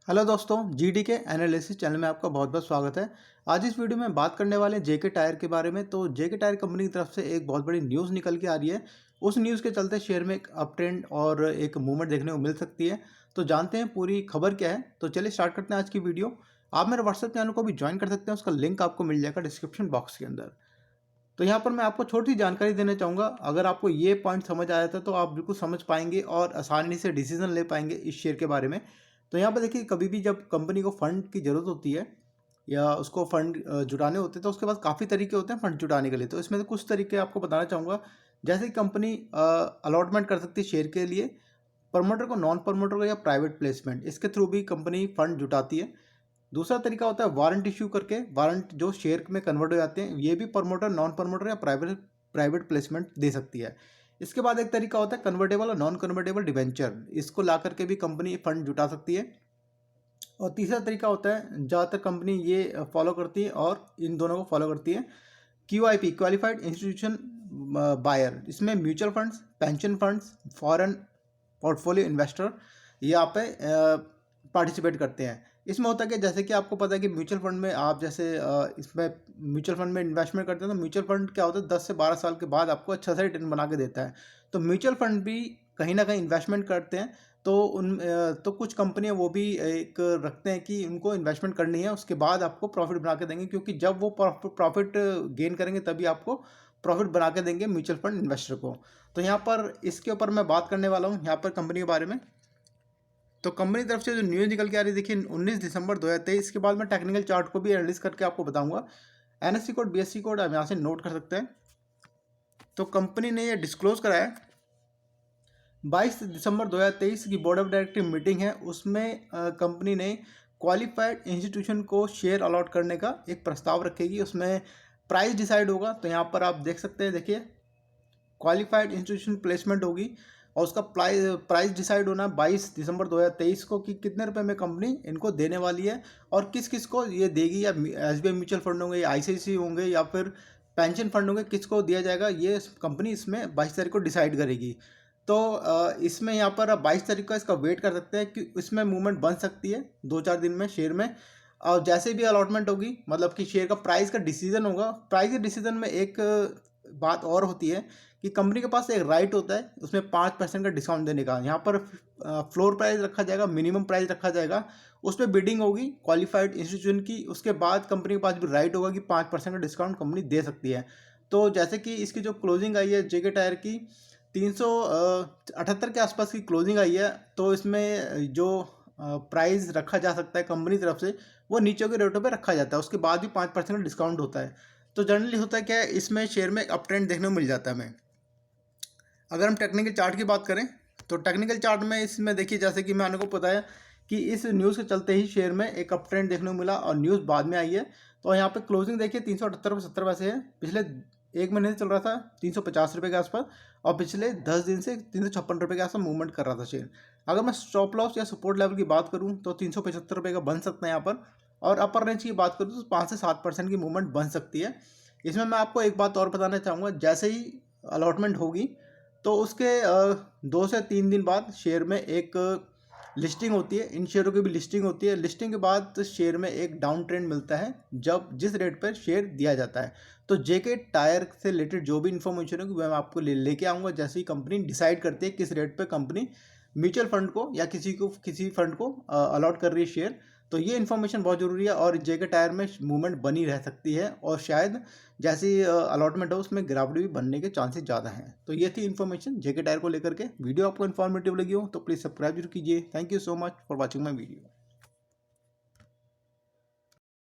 Hello दोस्तों, GD के analysis channel में आपका बहुत बहुत स्वागत है। आज इस वीडियो में बात करने वाले हैं जेके टायर के बारे में। तो जेके टायर कंपनी की तरफ से एक बहुत बड़ी न्यूज़ निकल के आ रही है। उस न्यूज़ के चलते शेयर में एक अप ट्रेंड और एक मूवमेंट देखने को मिल सकती है। तो जानते हैं पूरी खबर क्या है। तो चलिए स्टार्ट करते हैं आज की वीडियो। आप मेरे व्हाट्सएप चैनल को भी ज्वाइन कर सकते हैं, उसका लिंक आपको मिल जाएगा डिस्क्रिप्शन बॉक्स के अंदर। तो यहाँ पर मैं आपको छोटी सी जानकारी देना चाहूँगा। अगर आपको ये पॉइंट समझ आया था तो आप बिल्कुल समझ पाएंगे और आसानी से डिसीजन ले पाएंगे इस शेयर के बारे में। तो यहाँ पर देखिए, कभी भी जब कंपनी को फंड की ज़रूरत होती है या उसको फंड जुटाने होते हैं तो उसके पास काफ़ी तरीके होते हैं फंड जुटाने के लिए। तो इसमें से कुछ तरीके आपको बताना चाहूँगा। जैसे कि कंपनी अलॉटमेंट कर सकती है शेयर के लिए, प्रमोटर को, नॉन प्रमोटर को, या प्राइवेट प्लेसमेंट, इसके थ्रू भी कंपनी फंड जुटाती है। दूसरा तरीका होता है वारंट इश्यू करके, वारंट जो शेयर में कन्वर्ट हो जाते हैं, ये भी प्रमोटर, नॉन प्रमोटर या प्राइवेट प्लेसमेंट दे सकती है। इसके बाद एक तरीका होता है कन्वर्टेबल और नॉन कन्वर्टेबल डिवेंचर, इसको ला करके भी कंपनी फंड जुटा सकती है। और तीसरा तरीका होता है, ज़्यादातर कंपनी ये फॉलो करती है और इन दोनों को फॉलो करती है, QIP, क्वालिफाइड इंस्टीट्यूशन बायर। इसमें mutual funds, pension funds, foreign portfolio investor यहाँ पे पार्टिसिपेट करते हैं। इसमें होता है कि जैसे कि आपको पता है कि म्यूचुअल फंड में आप जैसे इसमें म्यूचुअल फंड में इन्वेस्टमेंट करते हैं तो म्यूचुअल फंड क्या होता है, 10 से 12 साल के बाद आपको अच्छा सा रिटर्न बना के देता है। तो म्यूचुअल फंड भी कहीं ना कहीं इन्वेस्टमेंट करते हैं। तो तो कुछ कंपनियां वो भी एक रखते हैं कि उनको इन्वेस्टमेंट करनी है, उसके बाद आपको प्रॉफिट बना के देंगे, क्योंकि जब वो प्रॉफिट गेन करेंगे तभी आपको प्रॉफिट बना के देंगे म्यूचुअल फंड इन्वेस्टर को। तो यहाँ पर इसके ऊपर मैं बात करने वाला हूँ यहाँ पर कंपनी के बारे में। तो कंपनी की तरफ से जो न्यूज़ निकल के आ रही है, देखिए 19 दिसंबर 2023। के बाद मैं टेक्निकल चार्ट को भी एनालिस करके आपको बताऊंगा। NSE कोड, BSE कोड आप यहाँ से नोट कर सकते हैं। तो कंपनी ने ये डिस्क्लोज कराया, 22 दिसंबर 2023 की बोर्ड ऑफ डायरेक्टर मीटिंग है, उसमें कंपनी ने क्वालिफाइड इंस्टीट्यूशन को शेयर अलॉट करने का एक प्रस्ताव रखेगी। उसमें प्राइस डिसाइड होगा। तो यहाँ पर आप देख सकते हैं, देखिए क्वालिफाइड इंस्टीट्यूशन प्लेसमेंट होगी और उसका प्राइस डिसाइड होना 22 दिसंबर 2023 को कि कितने रुपए में कंपनी इनको देने वाली है और किस किस को ये देगी, या SBI म्यूचुअल फंड होंगे, या ICICI होंगे, या फिर पेंशन फंड होंगे, किसको दिया जाएगा, ये कंपनी इसमें 22 तारीख को डिसाइड करेगी। तो इसमें यहाँ पर आप 22 तारीख का इसका वेट कर सकते हैं कि इसमें मूवमेंट बन सकती है 2-4 दिन में शेयर में। और जैसे भी अलॉटमेंट होगी, मतलब कि शेयर का प्राइस का डिसीजन होगा, प्राइस के डिसीजन में एक बात और होती है कि कंपनी के पास एक राइट होता है उसमें 5% का डिस्काउंट देने का। यहाँ पर फ्लोर प्राइस रखा जाएगा, मिनिमम प्राइस रखा जाएगा, उस पर बिडिंग होगी क्वालिफाइड इंस्टीट्यूशन की। उसके बाद कंपनी के पास भी राइट होगा कि 5% का डिस्काउंट कंपनी दे सकती है। तो जैसे कि इसकी जो क्लोजिंग आई है जेके टायर की, 378 के आसपास की क्लोजिंग आई है। तो इसमें जो प्राइस रखा जा सकता है कंपनी तरफ से, वो नीचे के रेटों पे रखा जाता है, उसके बाद भी 5% का डिस्काउंट होता है। तो जनरली होता है क्या है, इसमें शेयर में एक अप ट्रेंड देखने को मिल जाता है हमें। अगर हम टेक्निकल चार्ट की बात करें तो टेक्निकल चार्ट में इसमें देखिए, जैसे कि मैंने को बताया कि इस न्यूज़ के चलते ही शेयर में एक अप ट्रेंड देखने को मिला और न्यूज़ बाद में आई है। तो यहाँ पे क्लोजिंग देखिए 378 रुपये 70 पैसे है। पिछले एक महीने से चल रहा था 350 रुपये के आसपास, और पिछले 10 दिन से 356 रुपये के आसपास मूवमेंट कर रहा था शेयर। अगर मैं स्टॉप लॉस या सपोर्ट लेवल की बात करूँ तो 375 रुपये का बन सकता है यहाँ पर। और अपर रेंज की बात करूँ तो 5 से 7% की मूवमेंट बन सकती है। इसमें मैं आपको एक बात और बताना चाहूँगा, जैसे ही अलॉटमेंट होगी तो उसके 2 से 3 दिन बाद शेयर में एक लिस्टिंग होती है, इन शेयरों की भी लिस्टिंग होती है। लिस्टिंग के बाद शेयर में एक डाउन ट्रेंड मिलता है जब जिस रेट पर शेयर दिया जाता है। तो जेके टायर से रिलेटेड जो भी इन्फॉर्मेशन होगी वह मैं आपको लेके आऊँगा, जैसे ही कंपनी डिसाइड करती है किस रेट पर कंपनी म्यूचुअल फंड को या किसी फंड को अलॉट कर रही है शेयर। तो ये इन्फॉर्मेशन बहुत ज़रूरी है और जेके टायर में मूवमेंट बनी रह सकती है और शायद जैसी अलॉटमेंट हो उसमें गिरावट भी बनने के चांसेस ज़्यादा हैं। तो ये थी इन्फॉर्मेशन जेके टायर को लेकर के। वीडियो आपको इन्फॉर्मेटिव लगी हो तो प्लीज़ सब्सक्राइब जरूर कीजिए। Thank you so much for watching my video.